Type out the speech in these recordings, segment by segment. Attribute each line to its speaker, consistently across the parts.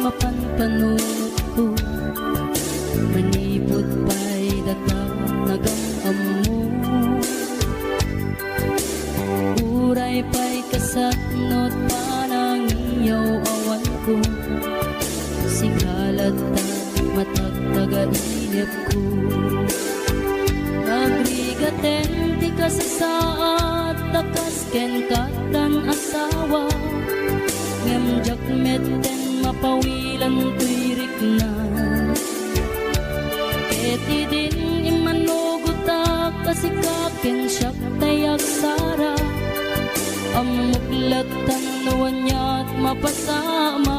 Speaker 1: mapanpanunod ko. Manipot pa'y datang nagam-amu, uray pa'y kasatnot panang iyaw awan ko. Sigalat at matagtaga-inip ko. Nagrigaten ti kasasaat takas ken katan asawa, ngem jakmeten mapawilan tuirik na. Eti din imanugutak kasikaken siyak tayak sara, amuklatan nuwan niya't mapasama.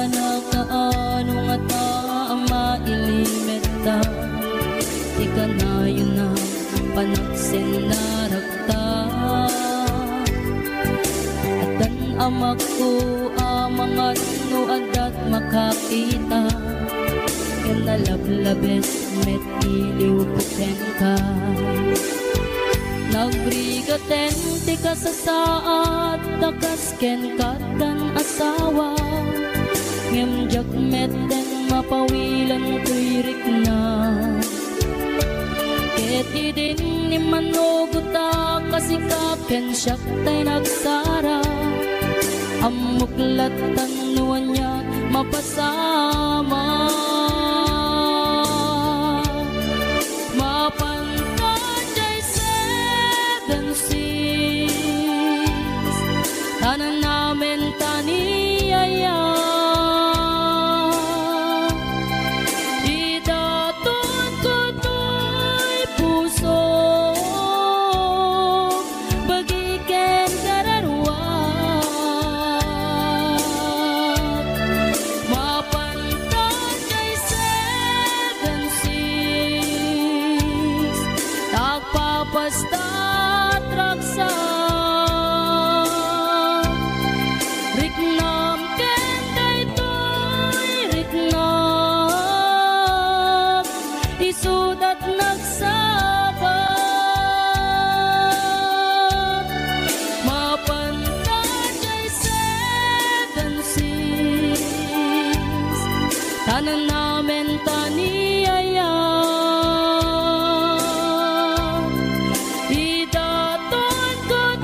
Speaker 1: Na kaano nga ta mailimeta, di ka na yun na panaksin na rakta. At ang amak ko amangat no adat makakita, ken nalablabes met iliw kuten ka. Nagrigaten ti kasasaat takas ken katan asawa, ngem jakmeten mapawilan tuirik na. Ket idin ni manuguta kasikaken siyak tay nagsara, amuklatan nuwan niya mapasama. Mapantajay 7 seas, tanan namin taniyaya. Basta traksa riknam ken daytoy riknam isudat nagsabat. Mapantajay 7 seas, tanan namin taniyaya. Idaton ko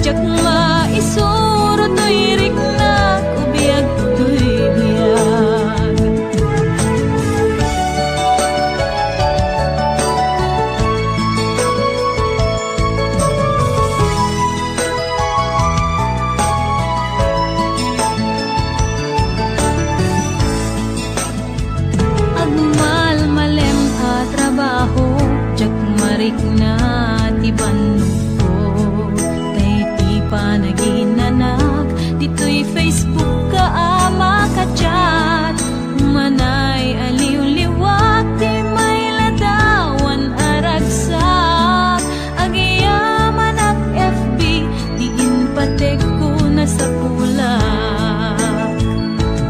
Speaker 1: jak maisuro to'y riknak ubiyag to'y biyag. Agmal malem a trabaho jak marik na tiban ko tay ti panaginanak dito'y Facebook ka ama ka chat manay aliw-liwak ti may ladawan aragsak agiyaman ak FB diin patek ko na sa pulak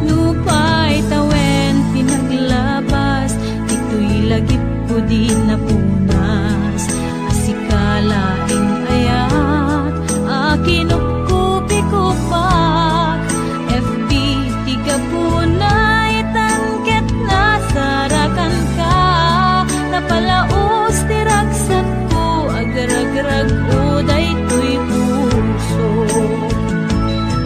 Speaker 1: lupay tawen pinaglabas dito'y lagip ko di na punas asikalaing ayat akinupkupi ko pa FB tiga punay tangket na sarakan ka napalaos tiragsat ko agaragrag uday to'y puso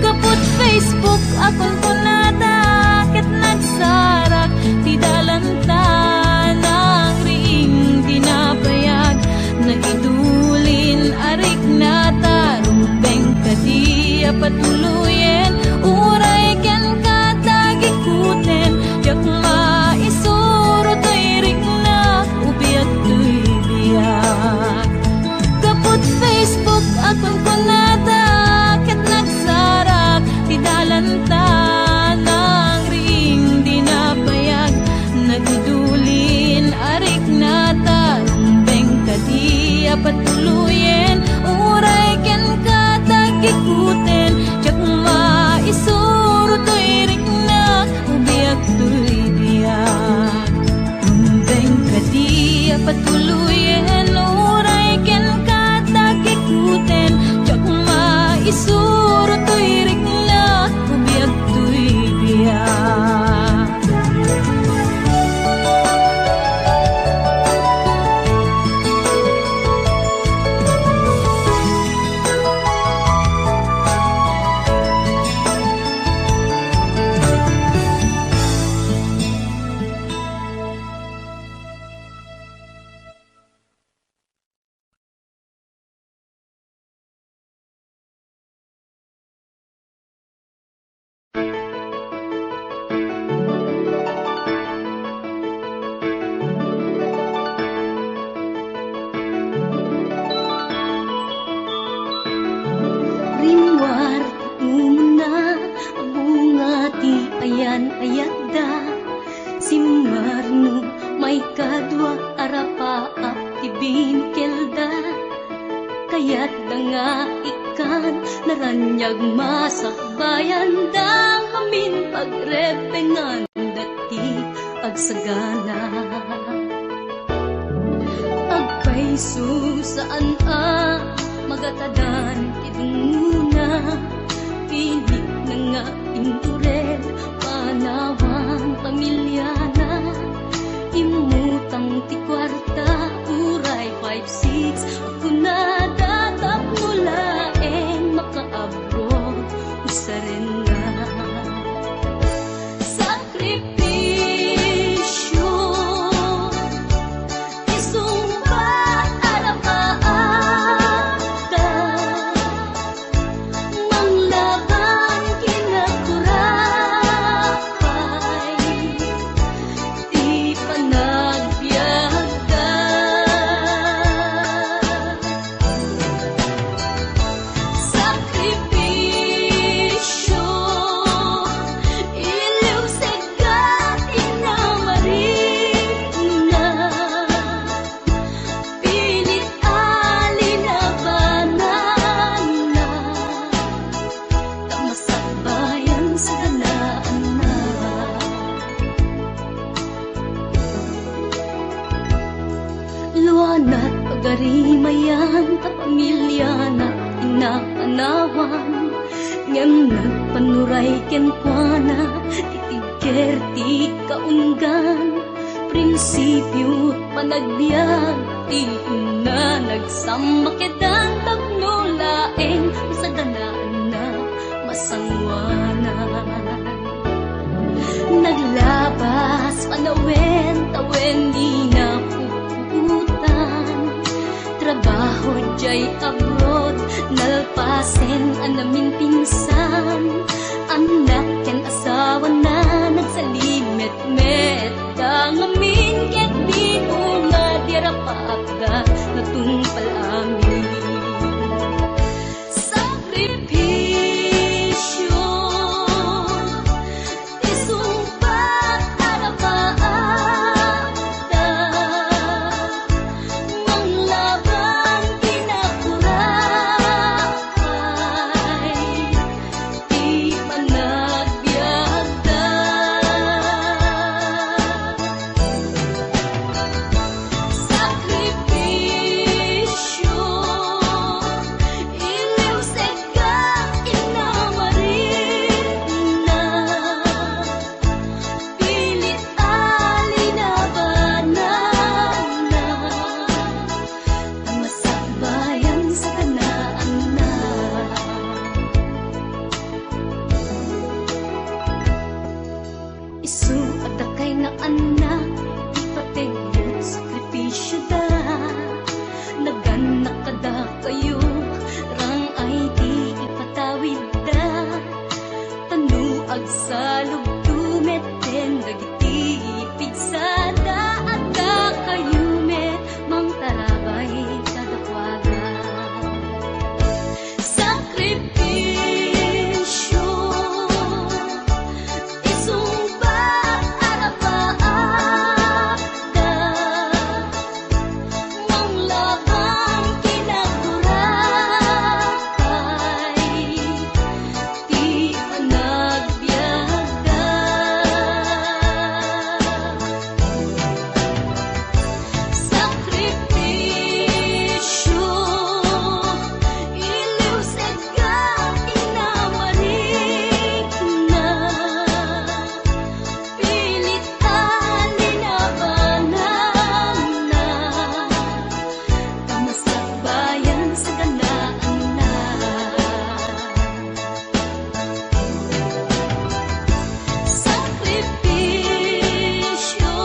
Speaker 1: kaput Facebook akon ko natakit nagsarak ti dalantan ang ring dinapayag na idulin arik na tarumbeng kadi apatuluyen uray ken katagikuten jak maisuro to'y riknak ubiyag to'y biyag kaput Facebook akon ko natakit nagsarak ti dalantan ang ring dinapayag nagidulin arik na tarumbeng kadi apatuluyen uray ken katagikuten jak maisuro to'y riknak ubiyag to'y biyag rumbeng kadi apatuluyen uray ken katagikuten jak maisuro to'y riknak ubiyag to'y biyag.
Speaker 2: Rinwar umuna bunga ti ayan ayadda simmarno may kadwa arapa ap ti binkelda kayat da nga ikan naranyag masakbayan dang amin pagrepengan dati agsagana agpaiso saan magatadan kitunguna pilit na nga indured panawang pamilyana imutang ti kwarta uray 5-6 ako na datap mula makaabroad usaren na sakripisyo isumbat arapaata manglaban kinaturapay di panagbiagda sakripisyo iliw segat inamarina pilit alinabanan na tamasakbayan sa ganaan na luanat pagarimayan ta pamilya na inapanawan ngem nagpanuray ken kuana titigker ti kaunggan prinsipyo panagbiag ti ina nagsamakedan tapno laeng sa kaliwanan. Naglabas, panawen, tawen, di napuputan. Trabaho, jay abroad, nalpasen, anamin pinsan. Anak ken asawa na, nagsalimet-met. Dangamin, ket di nga dirapagda, natumpal amin. Sakripisyo, isumpat arapaagda, manglaban kinakurakay, di managbiagda. Sakripisyo, iliw seka inamarin na, pilit alinabanan na, tamasakbayan sa kanaan na. Isu at akay na anak, ipatigyo sakripisyo da. Naganak kada kayo, rang ay di ipatawid da. Tanuag sa lugdumet, den dagiti pigsada. At da kayo met, mang tarabay kadakwagan. Sakripisyo, isumbat arapaagda, manglaban kinakurakay, di managbiagda. Sakripisyo, iliw seka inamarin na, pilit alinabanan na, tamasakbayan sa ganaan na. Sakripisyo,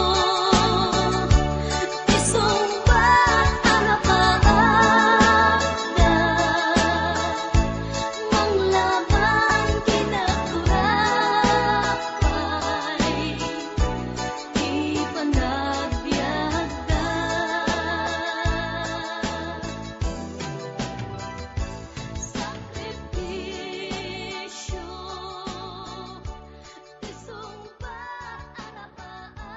Speaker 2: isumbat arapaagda, manglaban kinakurakay, di panagbiagda. Sakripisyo, isumbat arapaagda.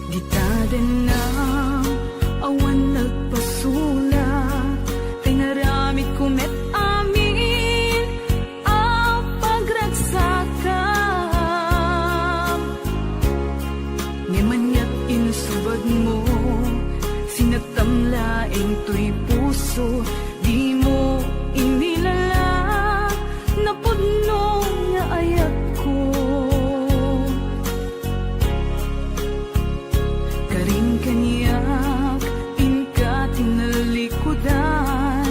Speaker 3: Gitaden na awan nagpasula, kay naramid kumet amin ang pagragsakam. Ngemanyak insubad mo, sinatamlaeng to'y puso, di mo inilala, napudno nga ayat ko. Karing kanyak, inka tinalikudan,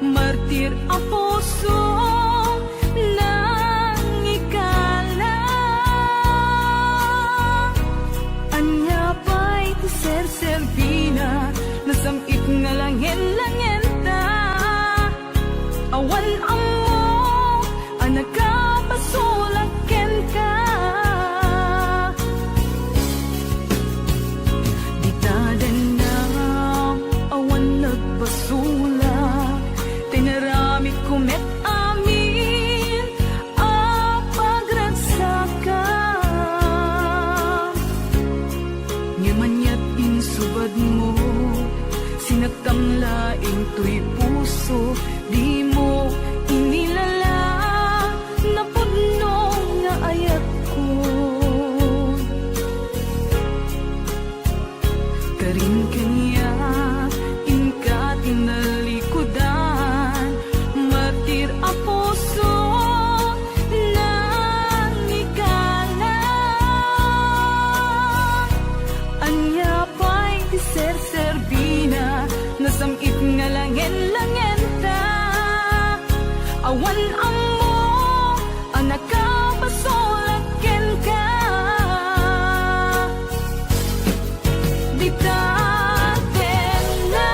Speaker 3: martir ang puso nang ikala. Anya pa'y ser Servina, nasamit nga langin-langin ta. Awan amo, anak ka pasulaken ka. Ditaden na awan nagpasula, tinaramid kumet amin ang pagragsakam. Ngimanyat insubad mo, sinagtamlaing to'y puso, di mo awan amo ang nakapasulakin ka. Di daten na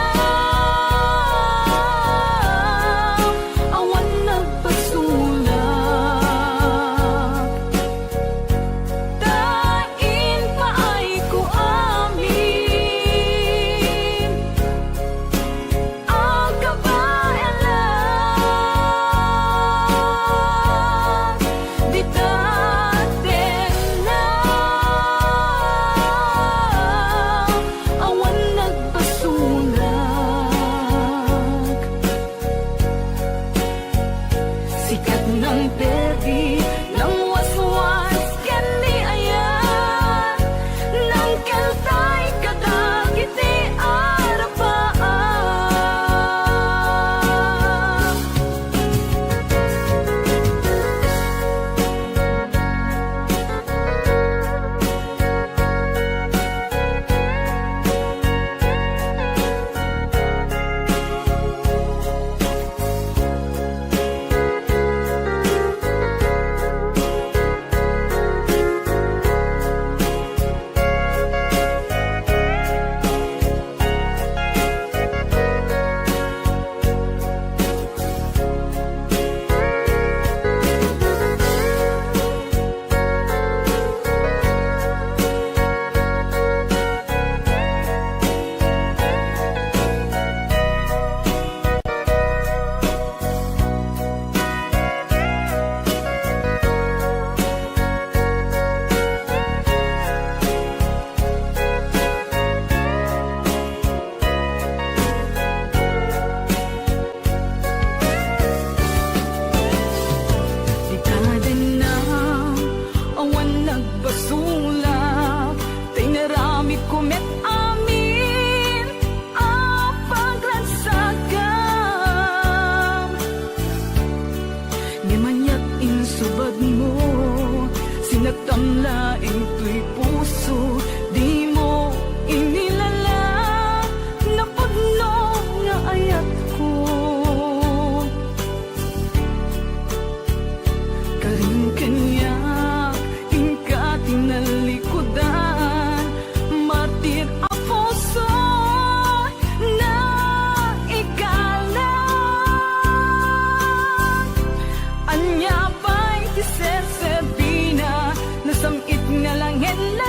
Speaker 3: awan nagpasulak. Dain pa ay ko amin ang kabaelan. Di daten na awan nagpasulak. Sikat ng perdi ng waswas kani ayan ng kaltay kadagiti arapaan. Di daden na awan nagbasulak. Tay narami kumet amin ang paglansagam. Di manyak insubad mo sinagtam laing tuy puso. Di mo inilala na pudno nga ayat ko. Karing kanyak ingka tinalikudan. Martir ang puso na ikalan. Anya ba'y ti Ser Sabina nasamit nga langin na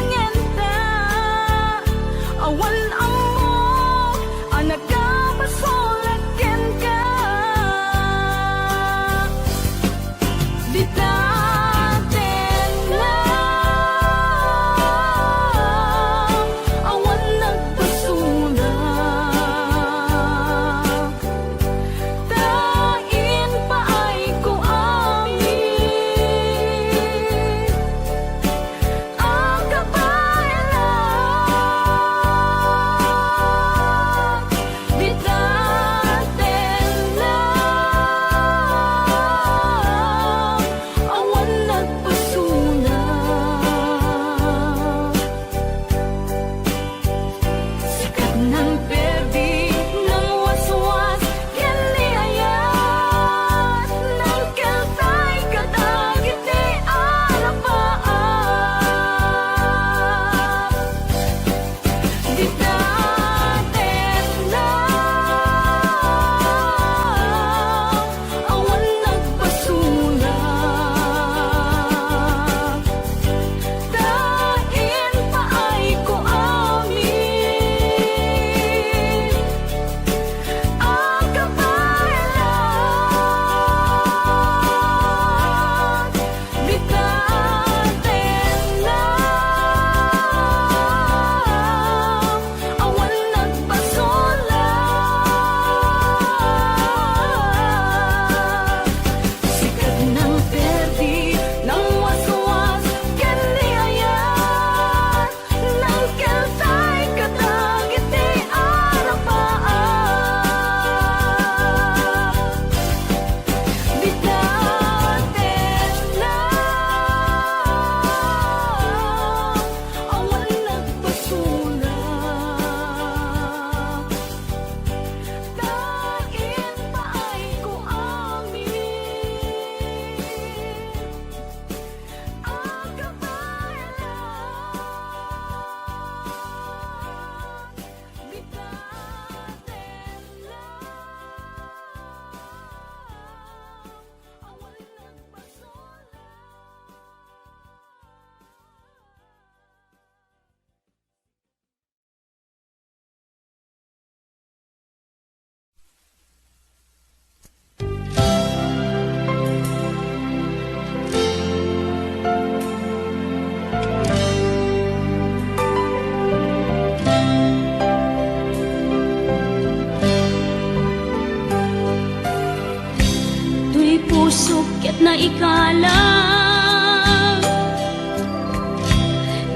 Speaker 1: pusok ket na ikalang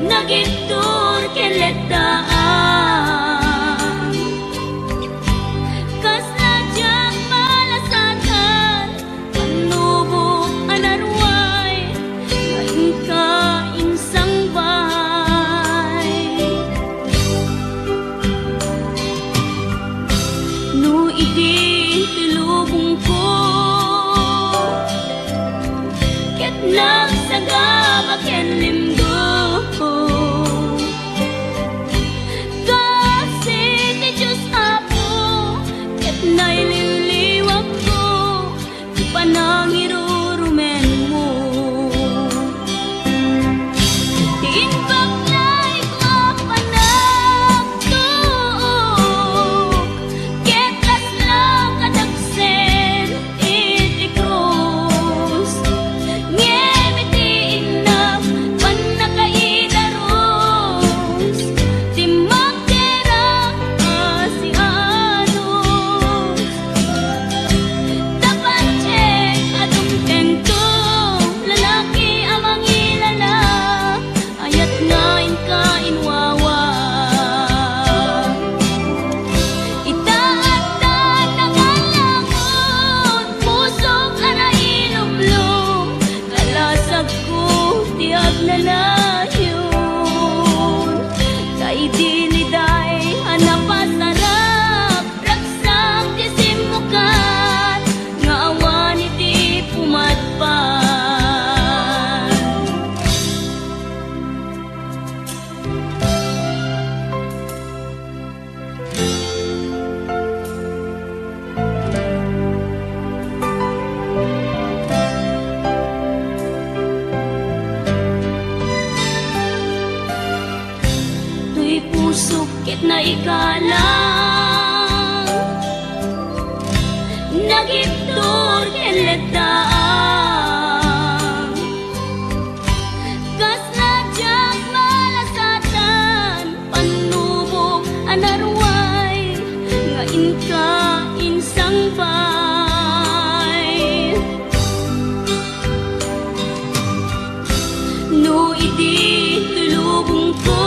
Speaker 1: nagitur keletdaan kas najang malasatan panubok anarway ngayon ka insang bahay no idi tilubong ko ket nagsagaba ken limgo kasi ti Diyos Apo ket naililiwag ko ti panangirurumen mo ti inbaklay ko panagtuok ket laslang kadagsen iti krus ngem iti inam panakaidaros ti magdera asianos dapat check adung tengko lalaki amang ilala ayat ngain ka inwawa itaatan nangalangon pusok ana ilumlum kalasag ko tiag na layon kay diliday hanapasarap raksak ti simukan nga awan iti pumatpan tuy pusok ket na ikalang nagiptur keletdaan kas najang malasatan panubok anarway ngayon ka insang bay no idi tulubong ko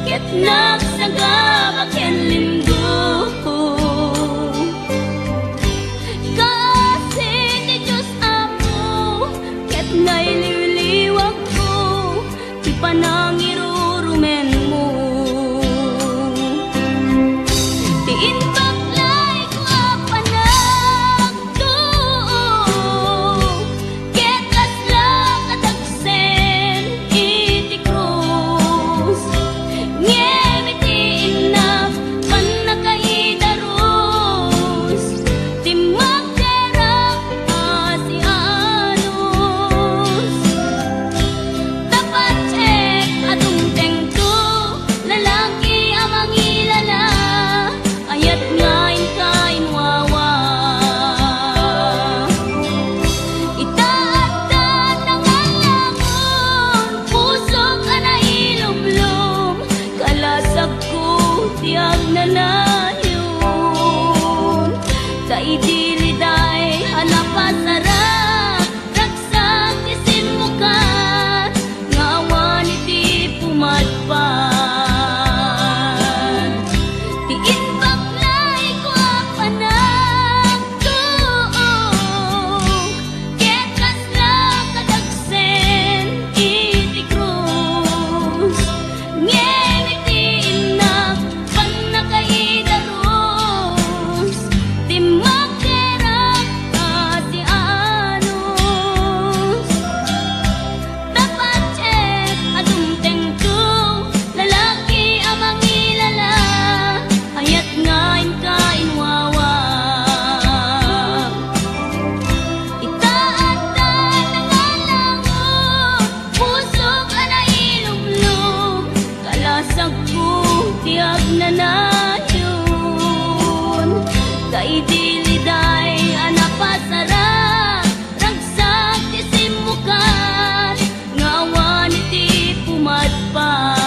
Speaker 1: ket nagsagaba ken linggo kasi ti Diyos Apo ket naililiwag ko ti panangirurumen mo ti inbaklay ko panagtuok ket laslang kadagsen iti krus ngem iti inam panakaidaros ti magdera asianos dapat check adung tengto lalaki amang ilala ayat ngain ka inwawa itaatan nangalangon pusok ana ilumlum kalasag ko tiag na layon kay diliday hanapasarap raksak ti simukan nga awan iti pumatpan ti inbaklay ko panagtuok ket laslang kadagsen iti krus ngem iti inam panakaidaros ti magdera asianos dapat check adung tengko lalaki amang ilala ayat ngain ka inwawa itaatan nangalangon pusok ana ilumlum kalasag ko tiag na layon kay diliday hanapasarap ragsak ti simukan nga awan iti pumatpan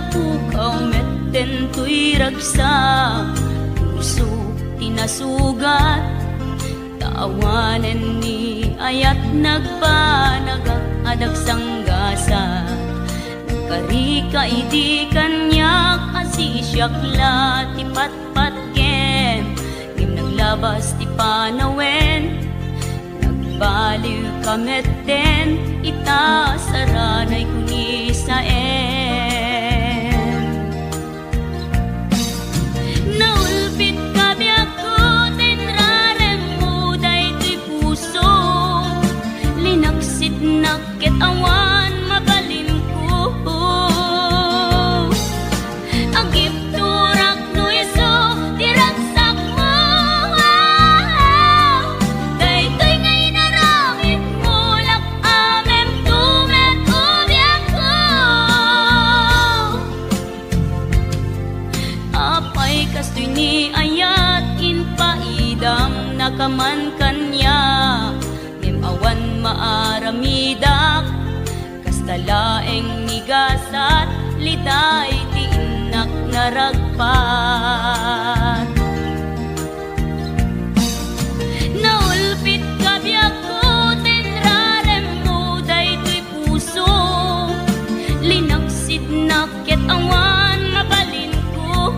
Speaker 1: napukaw metten tuy ragsa, puso tinasugat, taawanen ni ayat nagpanagak adag sanggasa. Karika idi kanyak asisyak la ti patpat kem, ngim naglabas ti panawen, nagbaliw kametten ita saranay kuni sa naulpit kabiyak ko tinrarem mo daytoy puso, linaksit nakit awan mabalin ko. Agip turak no iso diragsak mo, daytoy ngay naramit mo lak amem tumet ubiyak ko. Apay kastoy ni ayat inpaidam nakaman kanya, ngem awan maaramidak kastalaeng nigasat liday ti inak naragpat. Naulpit kabiyak ko tinrarem mo daytoy puso, linaksid nakit awan mabalin ko.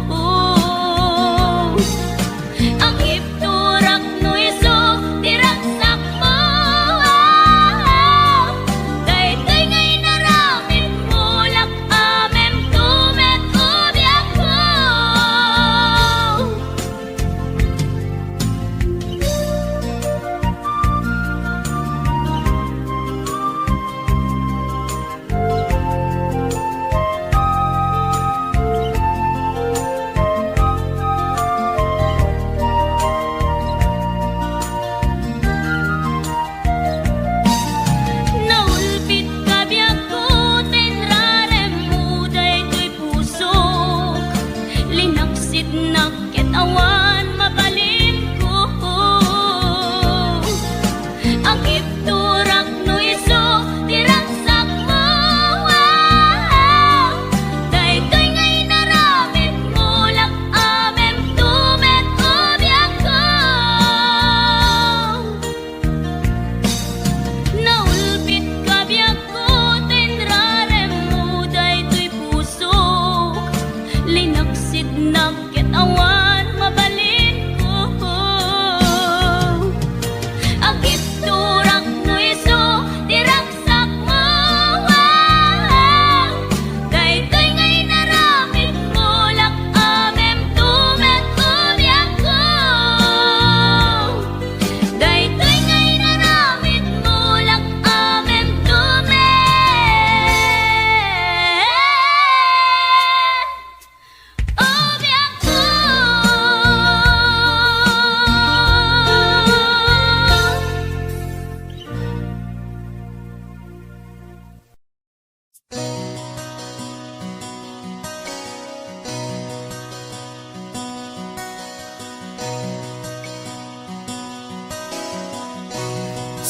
Speaker 1: Ang ipturak no iso diragsak mo, daytoy ngay naramit mo lak amem tumet ubiyak ko. Naulpit kabiyak ko tinrarem mo daytoy puso, linaksid nakit awan mabalin ko. Ang ipturak no iso diragsak mo, daytoy ngay naramit mo lak amem tumet ubiyak ko. Naulpit kabiyak ko tinrarem mo daytoy puso, linaksid nakit awan mabalin ko. Agip turak no iso diragsak mo, daytoy ngay naramit mo lak amem tumet ubiyak ko. Daytoy ngay naramit mo lak amem tumet ubiyak ko.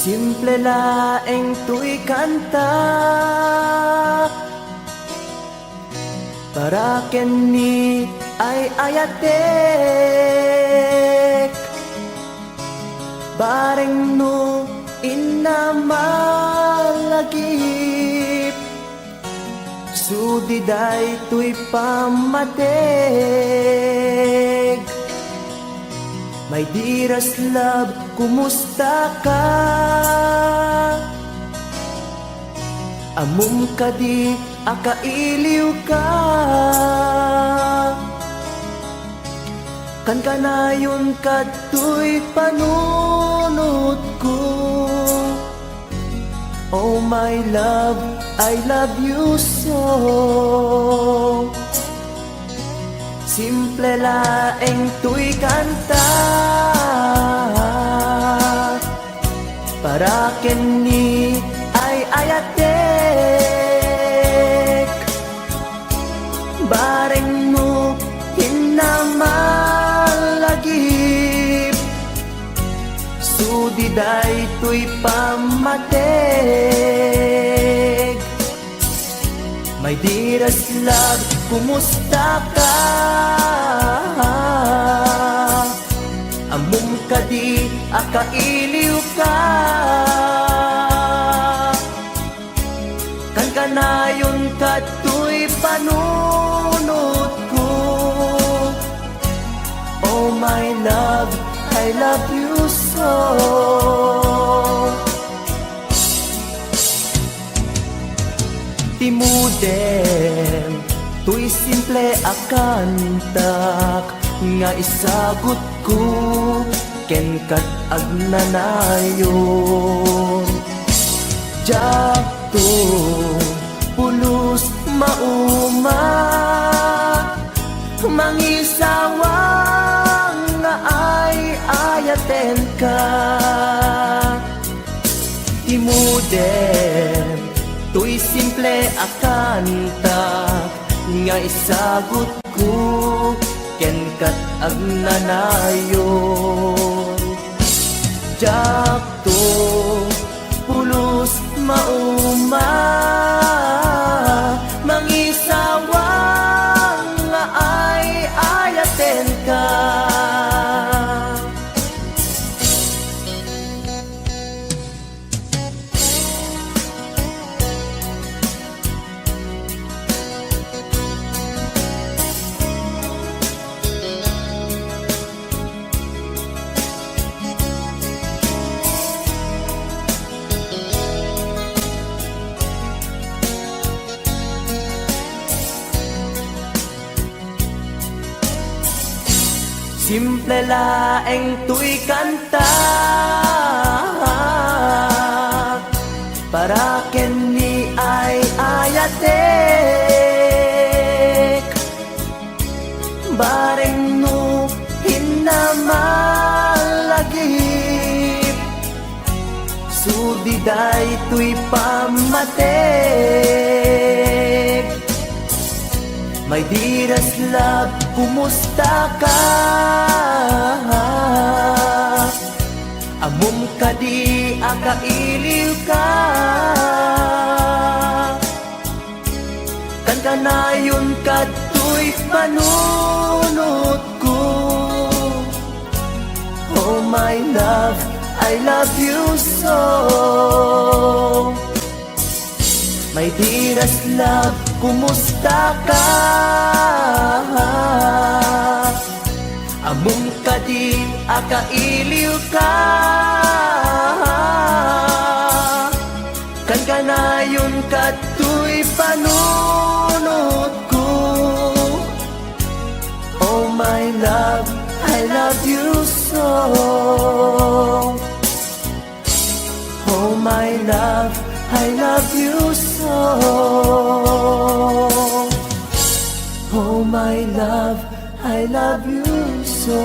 Speaker 4: Simple laeng tuy kanta, para kenni ay ayatek, bareng no inamalagip, sudiday tuy pamatek. My dearest love, kumusta ka? Amum ka di, akailiw ka. Kan kanayon ka tuy panunot ko. Oh my love, I love you so. Simple laeng tuy kanta, para kenni ay ayatek, bareng mo hinamalagip, sudiday tuy pamatek. My My dearest love, kumusta ka? Among kadi akailiw ka. Kan kanayon katoy panunot ko. Oh my love, I love you so. Timuden, tuy simple akantak nga isagot ko ken kat agnanayon. Jakto pulos mauma mangisawang nga ay ayaten ka. Timuden, tuy simple akanta nga isagot ko ken kat agnanayon. Jakto pulos mauma mangisawang nga ay ayaten ka. Simple laeng tuy kanta para ken ni ay ayatek. Bareng no hinamalagip sudiday tuy pamatek. My dearest love, kumusta ka? Amom kadi akailiw ka. Kan kanayon katoy panunot ko. Oh my love, I love you so. My dearest love, kumusta ka? Among kadi akailiw ka. Kan kanayon katoy panunot ko. Oh my love, I love you so. Oh my love, I love you so. Oh my love, I love you so.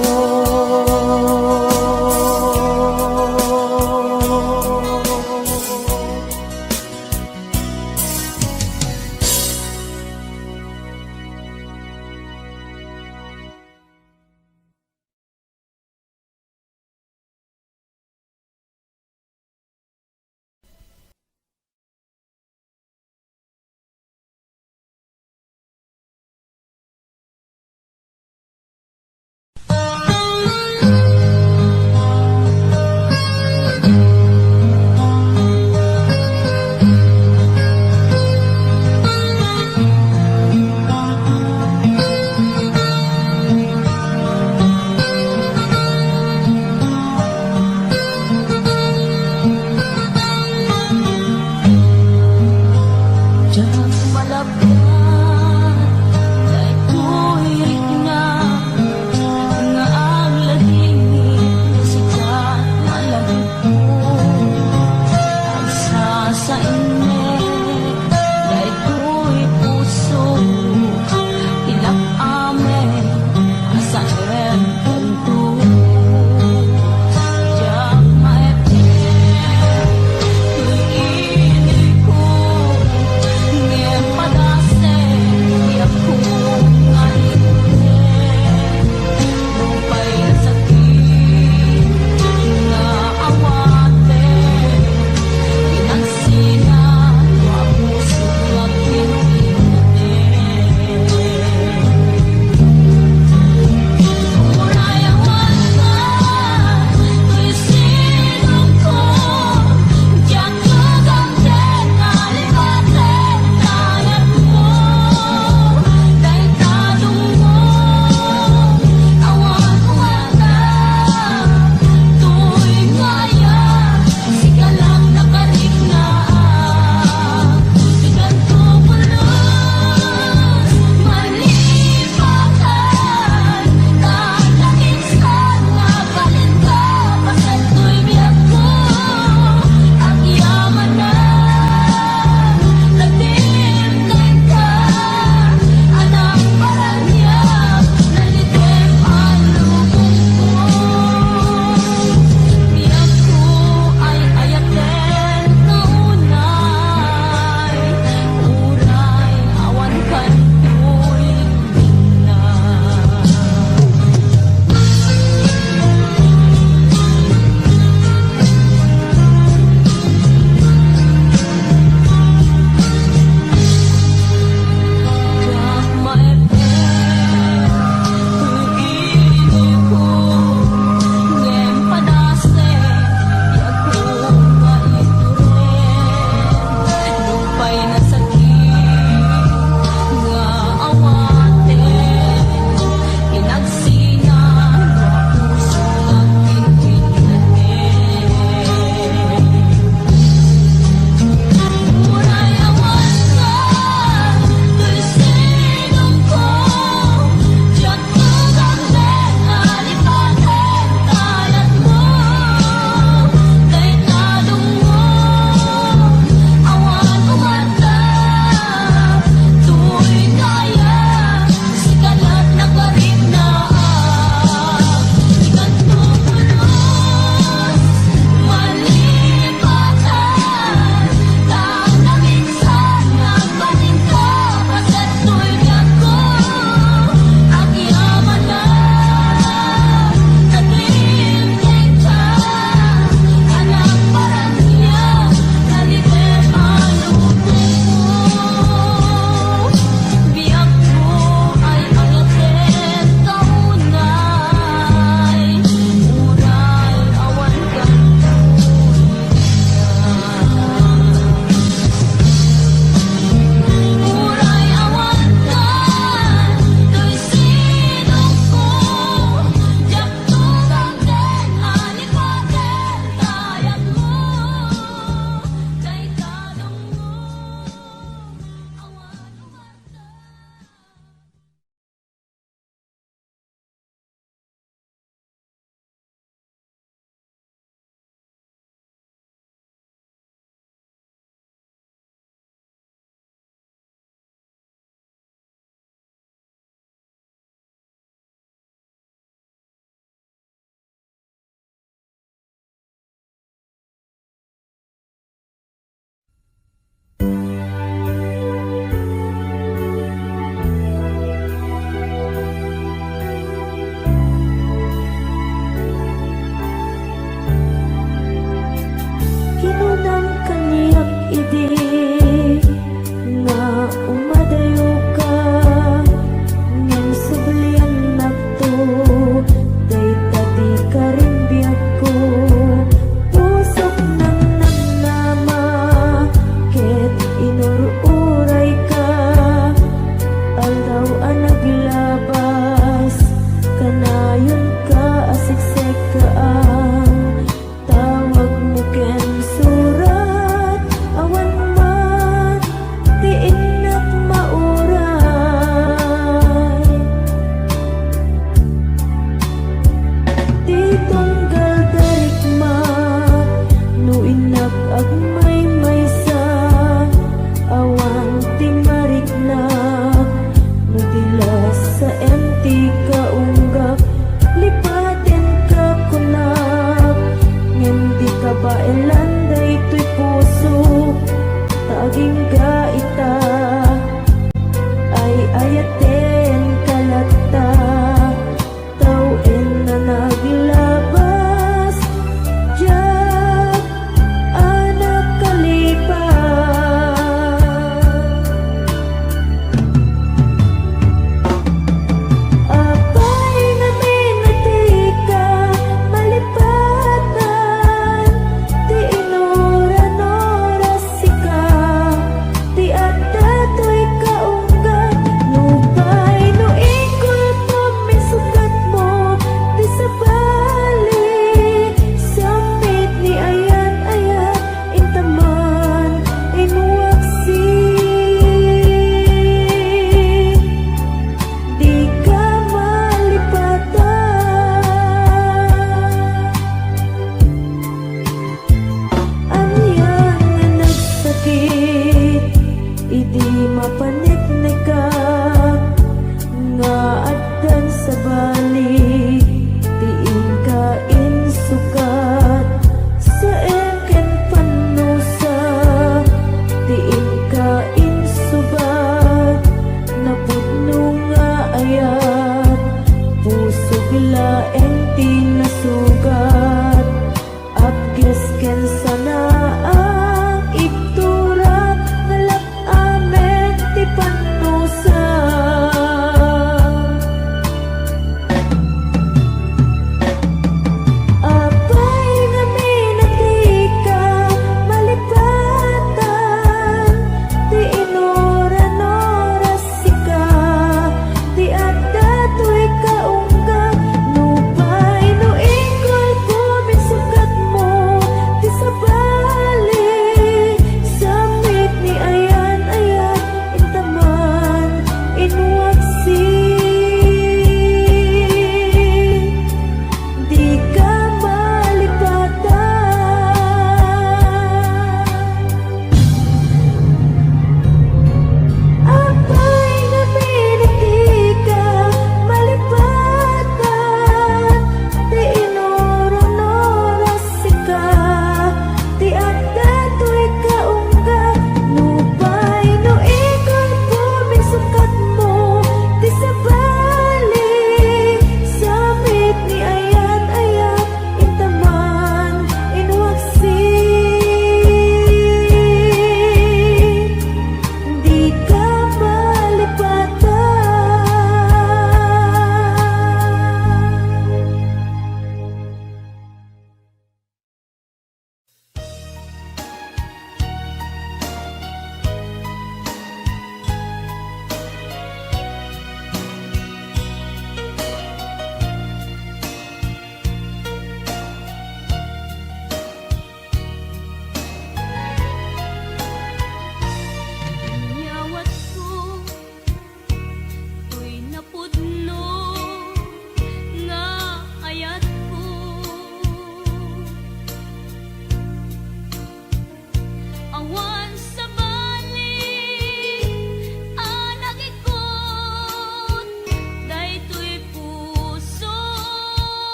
Speaker 5: umadayo ka ngan sublian nakto day tadi ka rin biyak ko pusok ng namnama ket inururay ka aldaw ang naglabas kanayon ka asiksek ka ang tawag mo ken surat awan man tiinat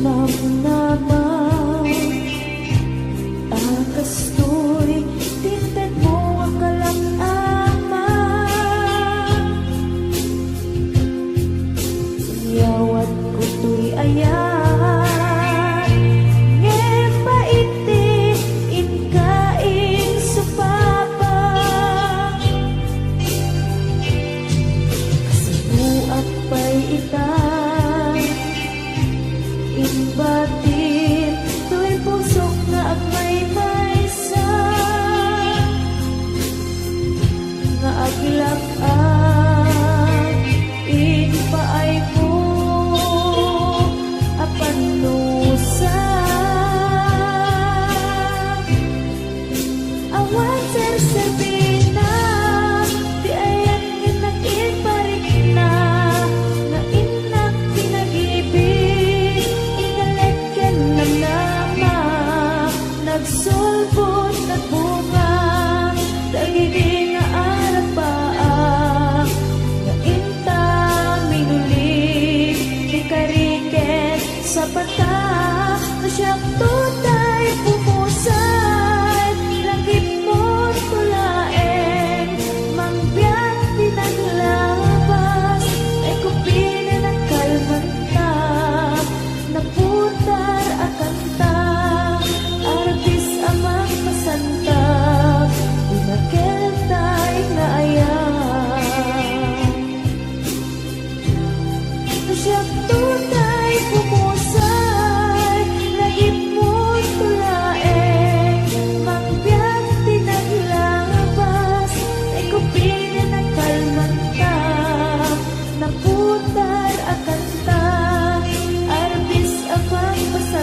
Speaker 5: namnaman. Kastoy, tinted mo ang kalamaman. Yawat ko to'y ayan, ngepaiti, inkain supapa. Kasibuak pa'y itan, inbatin, to'y pusok na agmay maysa, nga aglak-ak, inpaay mo, apanusa. Awan ser-serbina, di ayan inak-iparik na, nga inak pinag-ibig, inalagyan ng nama, nagsulbot, nagbunga, dagiti nga arapaa, nga inta minulig, di kariket sa pata, na siyang tutay pumusay, langit mo tulaeng, mangbiyak pinaglabas, ay kupina ng kalmanta, naputar akanta, arbis amang masanta, pinakiltay na ayan. Siyang tunay pumusay, lagip mo tulaeng, mangbiyak pinaglabas, ay kupina ng kalmanta, naputar akanta, arbis amang masanta,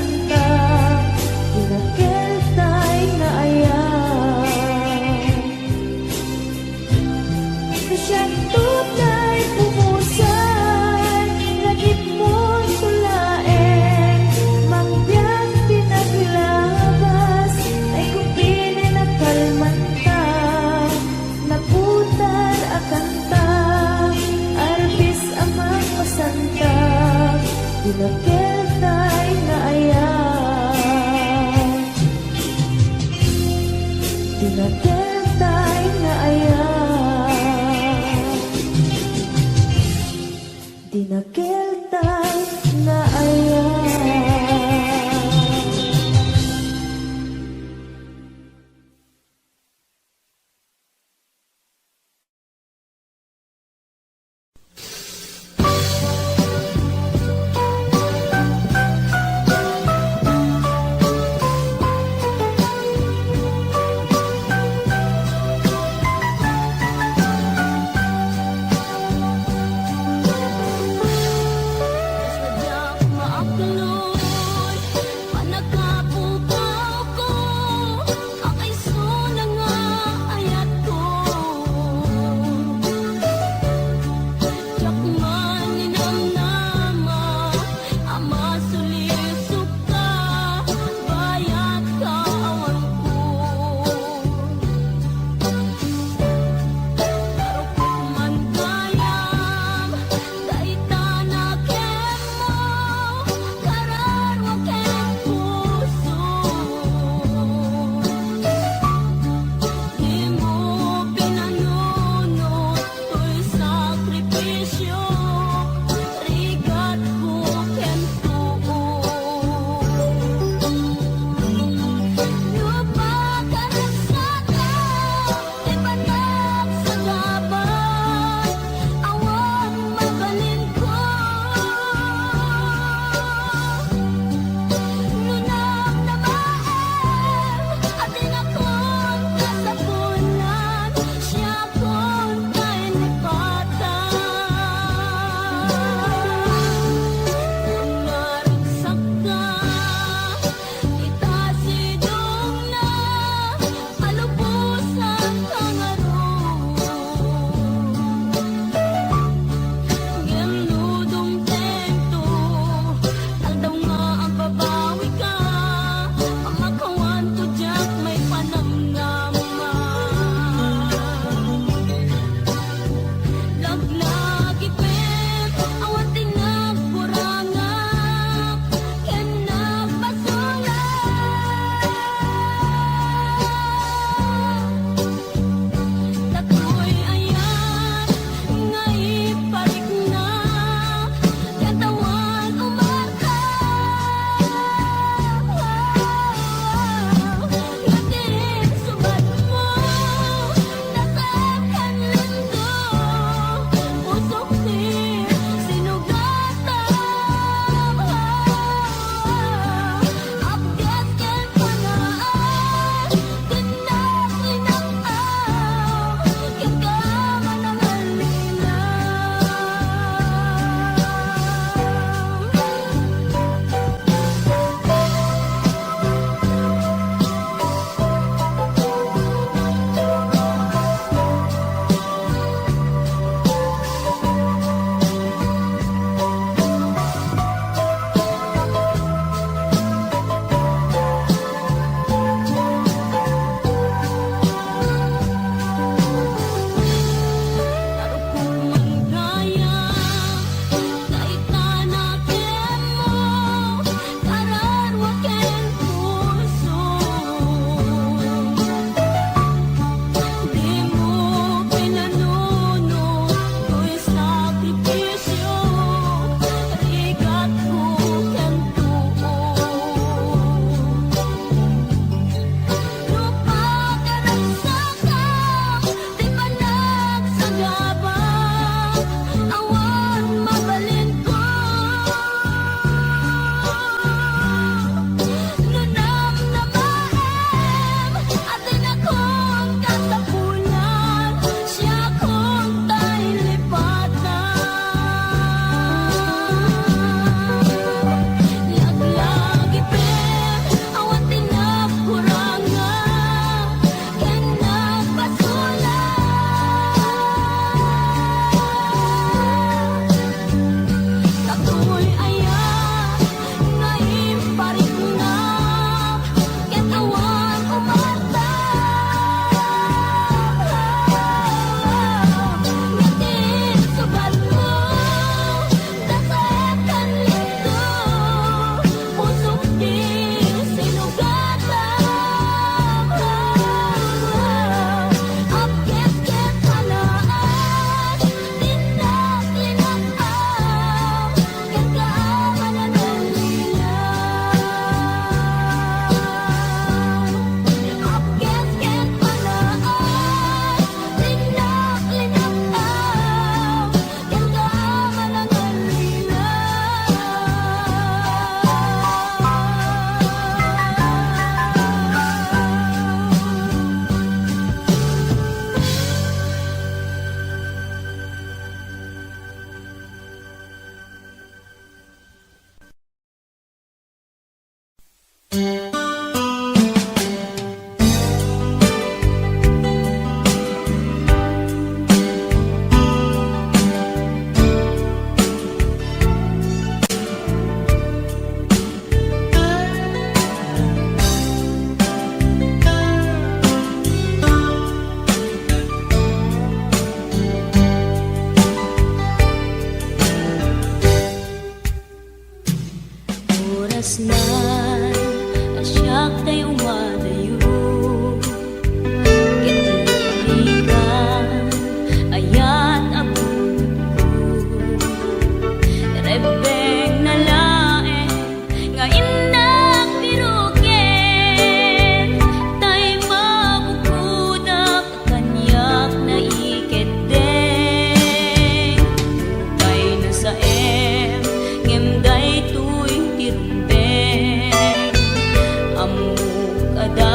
Speaker 1: asyak tay umadayo kitlikan ayat abot ko rebeng na laeng nga indak pirugen tay mabukudak kanyak na iketdeng tay na sa ngemday tuy tirumbeng amuk ada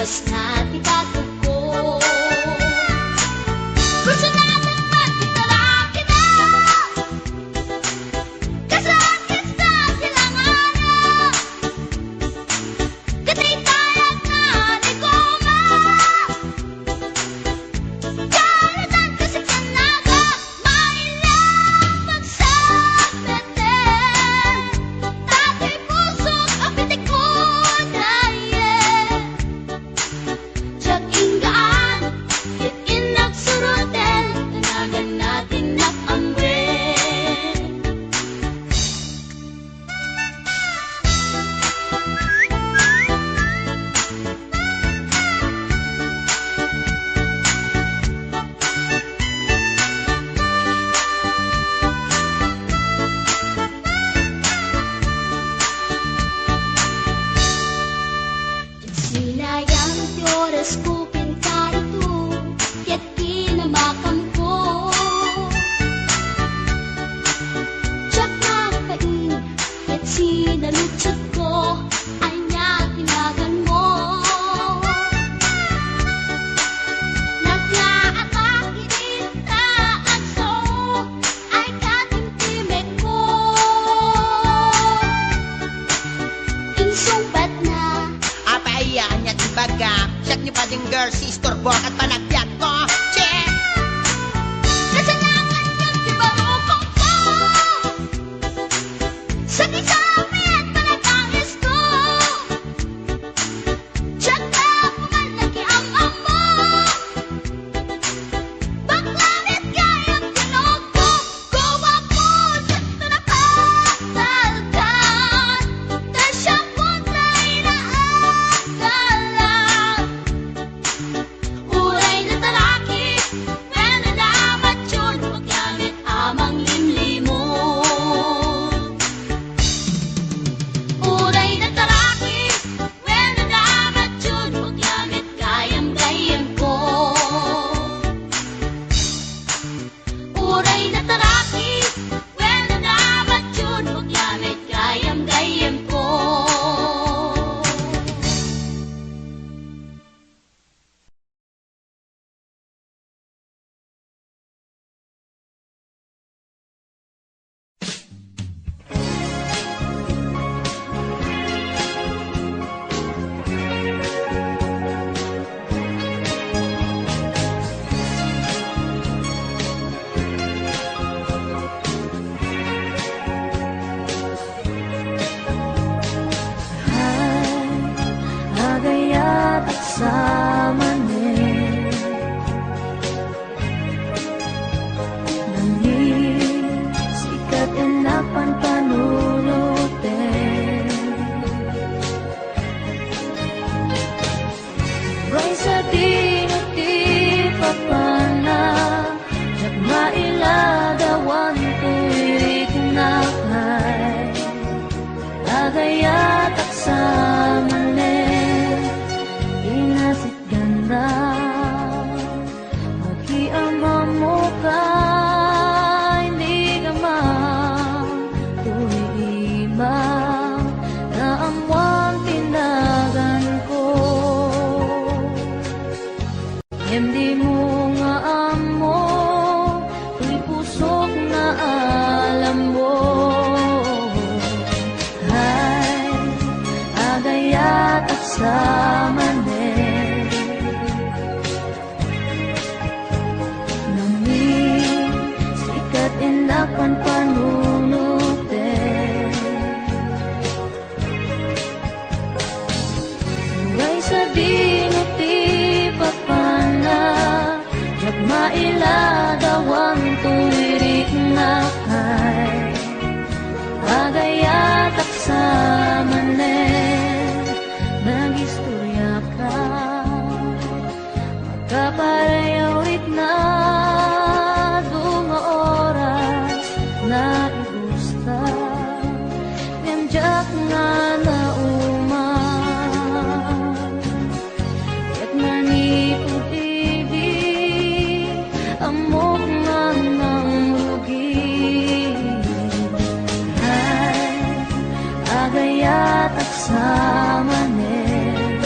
Speaker 2: Kas na ti katuko Gusto natin magkitaraki na Kasakit sa silanganan Katay tayag na ni Goma Kalatan kasi kanaga Mailang magsabete Tatay puso't apitik ko daye Tiyag inggaan Kikin nagsurutel Tanagan natin nakamwe Sinayang ti oras ko pinkarito Ket kinamakam ko Tsak nakain Ket sinalutsot ko Anya tinagan mo Naglaatang kinita At so Ay katimtimek ko Insumpat na
Speaker 6: Apaiyan niya tibaga Siyak niyo pa ding girl, sister, bok at panagbiag ko Check!
Speaker 2: Kasalanan yun, di ba rupang ko? Sa kisami at panatangis ko Tsaka pumalaki ang amo Baklamit kayang tinog ko Gawa po sa pinakatalkan Tasyang puntay na agalan Uray na talaki Mananamat yun Magkamit amang limlimon Uray na talaki Mananamat yun Magkamit gayam-gayam ko Uray na talaki Mananamat yun Magkamit gayam-gayam ko
Speaker 5: Agayat at samanin Nangin sikat enapan panunutin Ray sa dinuti papana Jak mailadawan tuwik na kay Agayat at samanin Inasit ganda Magkiama mo ka Hindi ka man Tuwi-iba Na amwang tinagan ko Hindi mo nga amo Tuy pusok na alam mo Hay agayat at samanin Nangin sikat inapan panunutin Uray sa dinuti papana Jak mailadawang tuwirik na kay Agayat at samanin Nagistorya ka Magkaparayawit na Dunga oras na igusta Nemjak nga na uman Ket maniud-ibig Amok nga ng rugi Ay agayat at samanin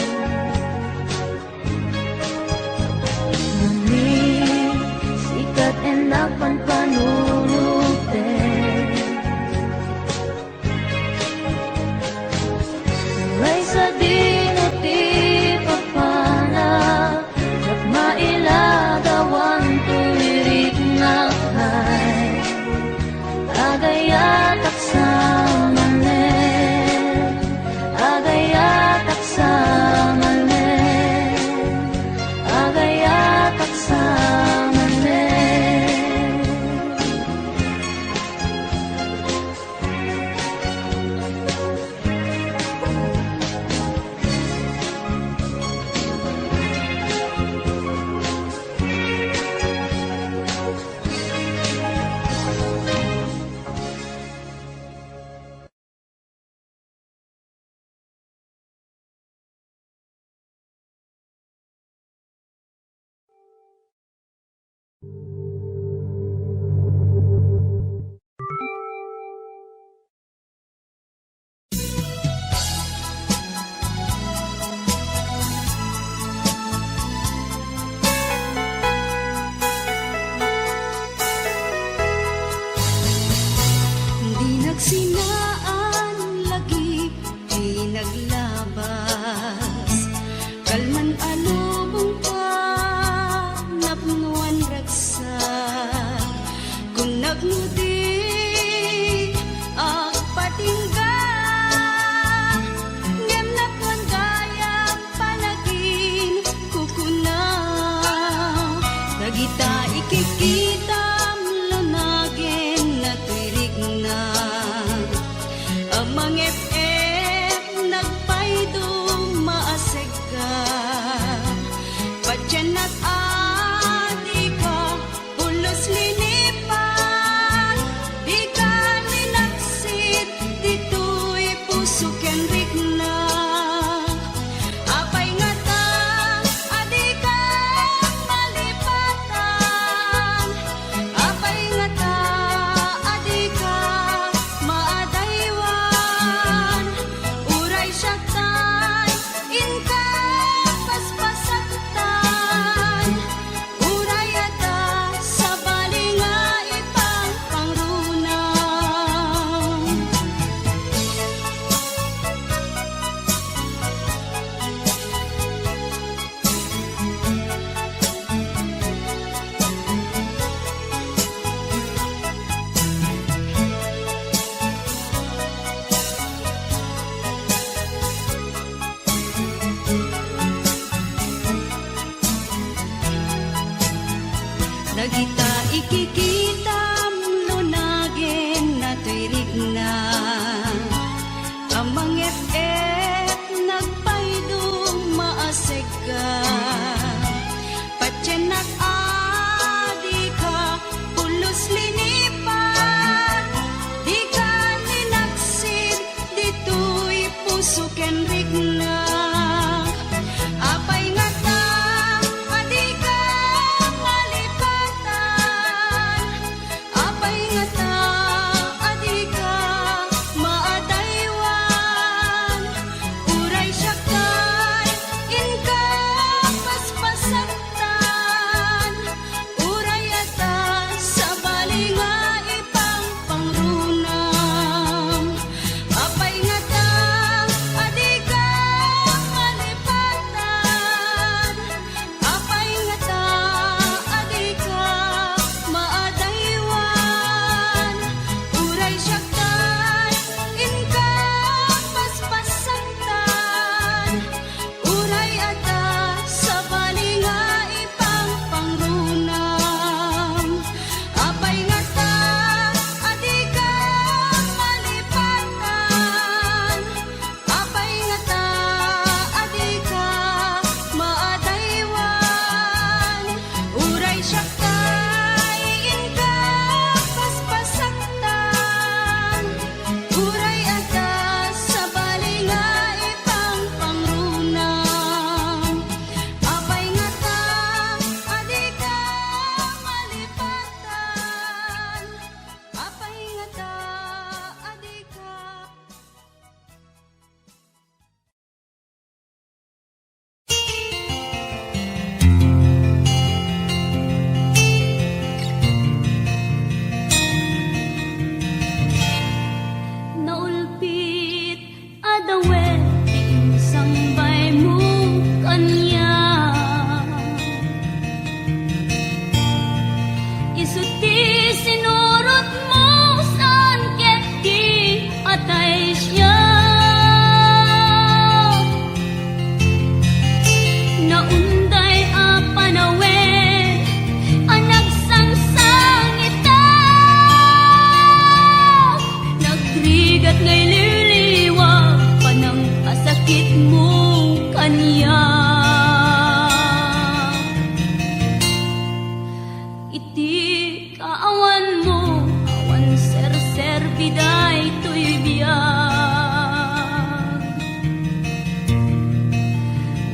Speaker 1: kaya iti kaawan mo awan ser biday to'y biyag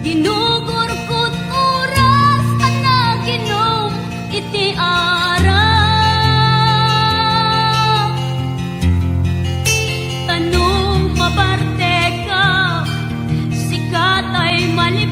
Speaker 1: ginugurkot oras anaginom iti ara tanong maparte ka sikat ay malip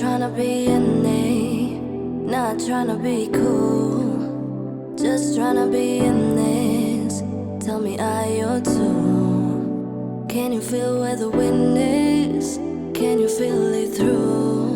Speaker 5: tryna be in it, not tryna be cool, just tryna be in this. Tell me, are you too? Can you feel where the wind is? Can you feel it through?